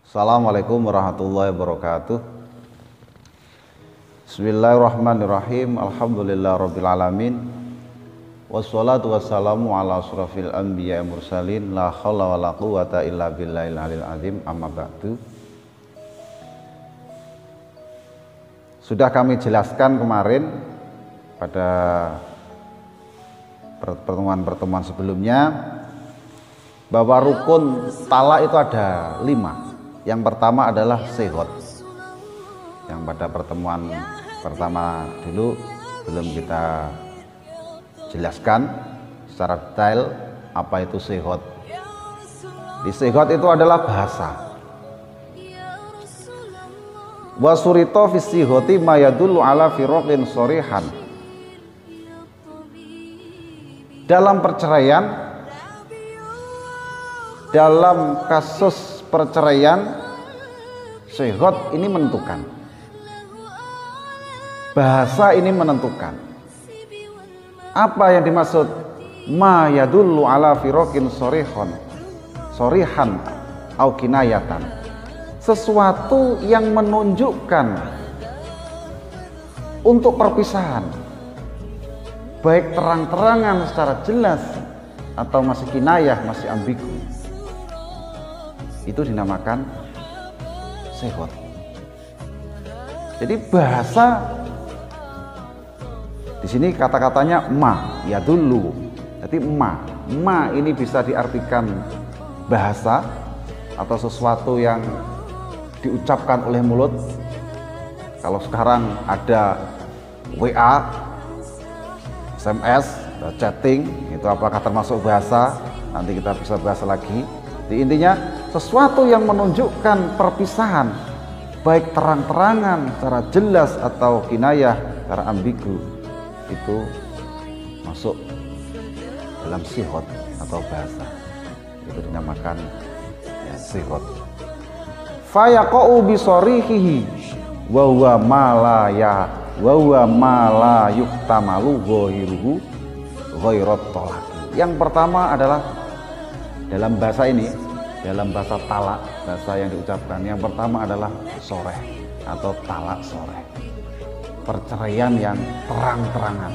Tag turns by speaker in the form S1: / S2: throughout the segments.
S1: Assalamualaikum warahmatullahi wabarakatuh. Bismillahirrahmanirrahim. Alhamdulillahirrabbilalamin. Wassalatu wassalamu ala asrafil anbiya mursalin. La khawla wa la quwata illa billahil alil azim. Amma ba'du. Sudah kami jelaskan kemarin pada pertemuan-pertemuan sebelumnya bahwa rukun talak itu ada 5. Yang pertama adalah sihot, yang pada pertemuan pertama dulu belum kita jelaskan secara detail apa itu sihot. Di sihot itu adalah bahasa. Wa surito fi sihoti ma yadullu ala firaqin shorihan. Dalam perceraian, dalam kasus perceraian, sihot ini menentukan, bahasa ini menentukan. Apa yang dimaksud ma yadullu ala firaqin shorihan au kinayatan? Sesuatu yang menunjukkan untuk perpisahan, baik terang-terangan secara jelas atau masih kinayah, masih ambigu. Itu dinamakan sihot. Jadi bahasa di sini kata-katanya ma ya dulu. Jadi ma ini bisa diartikan bahasa atau sesuatu yang diucapkan oleh mulut. Kalau sekarang ada WA, SMS, chatting, itu apakah termasuk bahasa? Nanti kita bisa bahas lagi. Di intinya sesuatu yang menunjukkan perpisahan, baik terang-terangan secara jelas atau kinayah secara ambigu, itu masuk dalam sihot atau bahasa. Itu dinamakan ya, sihot. Fayaqau bi sharihihi wa huwa ma la yuhtamalu ghairihi ghairat talaq. Yang pertama adalah dalam bahasa ini, dalam bahasa talak, bahasa yang diucapkan, yang pertama adalah soreh atau talak soreh, perceraian yang terang-terangan,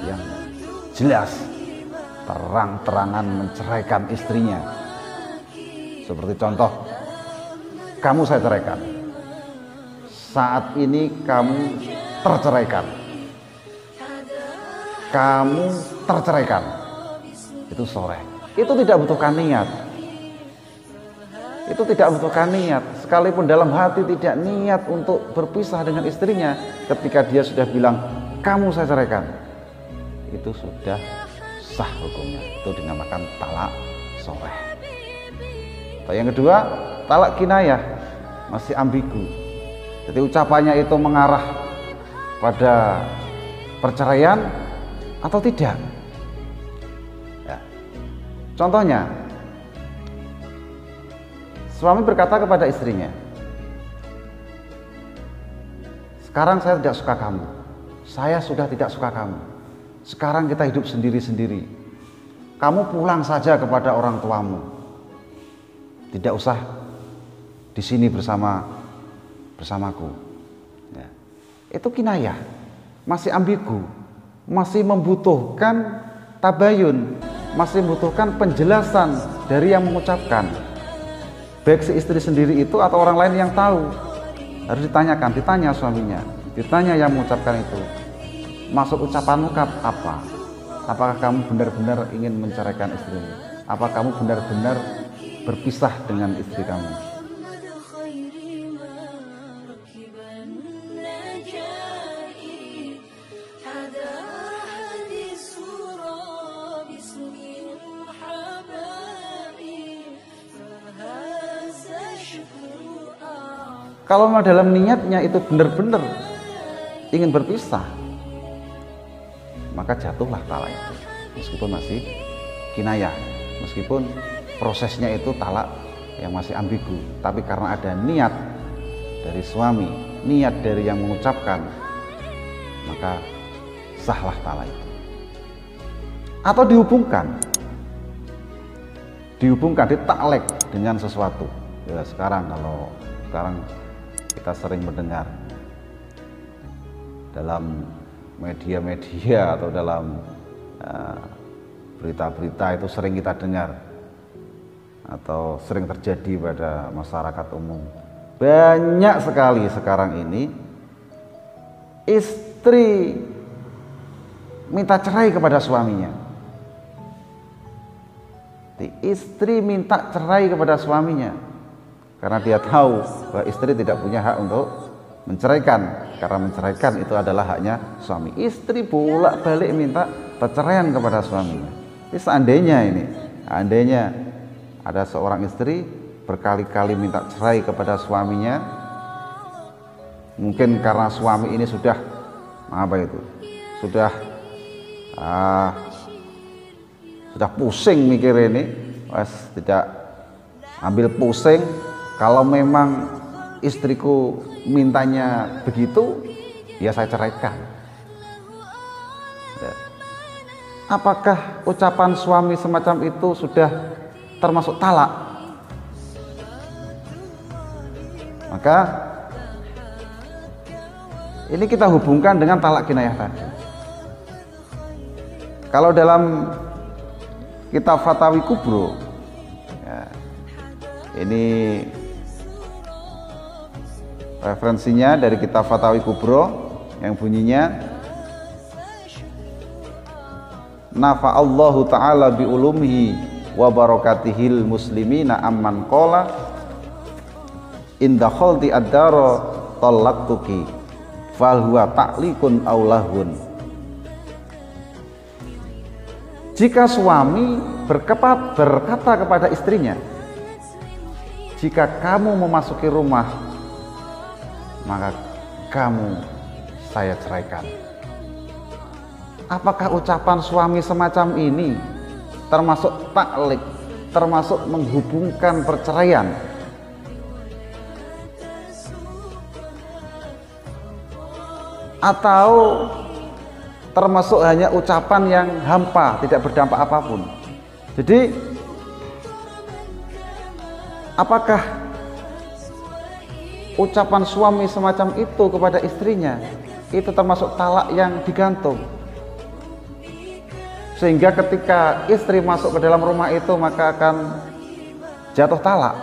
S1: yang jelas, terang-terangan menceraikan istrinya. Seperti contoh, kamu saya ceraikan, saat ini kamu terceraikan, kamu terceraikan, itu soreh. Itu tidak butuhkan niat. Itu tidak butuhkan niat. Sekalipun dalam hati tidak niat untuk berpisah dengan istrinya, ketika dia sudah bilang, kamu saya ceraikan, itu sudah sah hukumnya. Itu dinamakan talak soreh. Yang kedua, talak kinayah, masih ambigu. Jadi ucapannya itu mengarah pada perceraian atau tidak. Contohnya, suami berkata kepada istrinya, sekarang saya tidak suka kamu, saya sudah tidak suka kamu, sekarang kita hidup sendiri-sendiri, kamu pulang saja kepada orang tuamu, tidak usah di sini bersamaku. Ya. Itu kinayah, masih ambigu, masih membutuhkan tabayun, masih membutuhkan penjelasan dari yang mengucapkan, baik si istri sendiri itu atau orang lain yang tahu. Harus ditanyakan, ditanya suaminya, ditanya yang mengucapkan itu, maksud ucapanmu apa? Apakah kamu benar-benar ingin menceraikan istrimu? Apa kamu benar-benar berpisah dengan istri kamu? Kalau memang dalam niatnya itu benar-benar ingin berpisah, maka jatuhlah talak itu, meskipun masih kinayah, meskipun prosesnya itu talak yang masih ambigu, tapi karena ada niat dari suami, niat dari yang mengucapkan, maka sahlah talak itu. Atau dihubungkan, ditaklek dengan sesuatu. Ya sekarang kita sering mendengar dalam media-media atau dalam berita-berita itu sering kita dengar atau sering terjadi pada masyarakat umum. Banyak sekali sekarang ini istri minta cerai kepada suaminya. Istri minta cerai kepada suaminya karena dia tahu bahwa istri tidak punya hak untuk menceraikan, karena menceraikan itu adalah haknya suami. Istri bolak-balik minta perceraian kepada suaminya. Ini seandainya ada seorang istri berkali-kali minta cerai kepada suaminya, mungkin karena suami ini sudah pusing mikir ini, tidak ambil pusing. Kalau memang istriku mintanya begitu, ya saya ceraikan. Ya. Apakah ucapan suami semacam itu sudah termasuk talak? Maka ini kita hubungkan dengan talak kinayah tadi. Kalau dalam kitab Fatawi Kubro, ya, ini referensinya dari kitab Fatawi Kubro yang bunyinya, nafa'allahu ta'ala bi ulumihi wa barakatihil muslimina amman qala inda khalti ad-dara talaqtuki fal huwa ta'likun aw lahun. Jika suami berkata kepada istrinya, jika kamu memasuki rumah, maka kamu saya ceraikan. Apakah ucapan suami semacam ini termasuk taklik, termasuk menghubungkan perceraian? Atau termasuk hanya ucapan yang hampa, tidak berdampak apapun? Jadi apakah ucapan suami semacam itu kepada istrinya itu termasuk talak yang digantung, sehingga ketika istri masuk ke dalam rumah itu maka akan jatuh talak?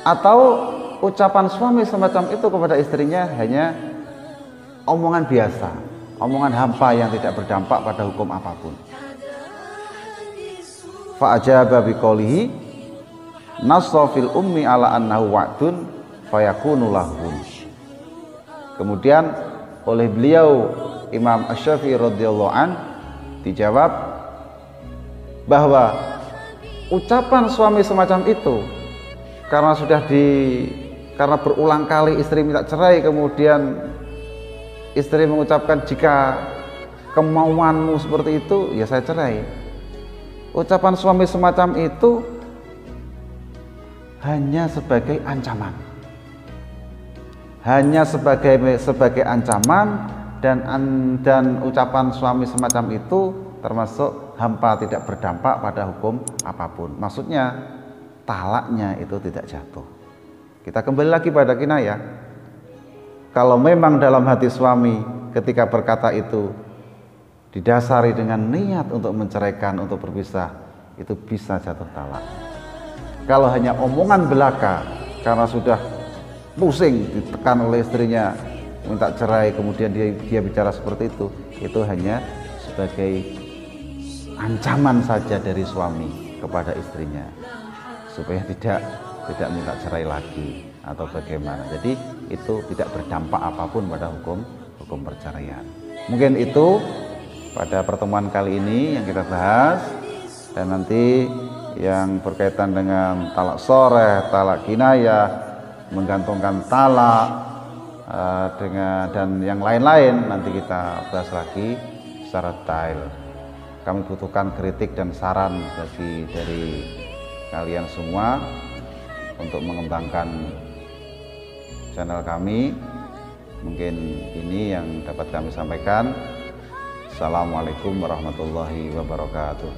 S1: Atau ucapan suami semacam itu kepada istrinya hanya omongan biasa, omongan hampa yang tidak berdampak pada hukum apapun? Fa'ajaba biqaulihi nassa fil ummi ala annahu wa'dun fayakunu lahun. Kemudian oleh beliau Imam Asy-Syafi'i radhiyallahu an dijawab bahwa ucapan suami semacam itu karena berulang kali istri minta cerai, kemudian istri mengucapkan jika kemauanmu seperti itu ya saya cerai. Ucapan suami semacam itu hanya sebagai ancaman, dan ucapan suami semacam itu termasuk hampa, tidak berdampak pada hukum apapun. Maksudnya talaknya itu tidak jatuh. Kita kembali lagi pada kinayah. Kalau memang dalam hati suami ketika berkata itu didasari dengan niat untuk menceraikan, untuk berpisah, itu bisa jatuh talak. Kalau hanya omongan belaka karena sudah pusing ditekan oleh istrinya minta cerai, kemudian dia bicara seperti itu hanya sebagai ancaman saja dari suami kepada istrinya supaya tidak minta cerai lagi atau bagaimana. Jadi itu tidak berdampak apapun pada hukum perceraian. Mungkin itu pada pertemuan kali ini yang kita bahas, dan nanti yang berkaitan dengan talak soreh, talak kinayah, menggantungkan talak dan yang lain-lain nanti kita bahas lagi secara detail. Kami butuhkan kritik dan saran dari kalian semua untuk mengembangkan channel kami. Mungkin ini yang dapat kami sampaikan. Assalamualaikum warahmatullahi wabarakatuh.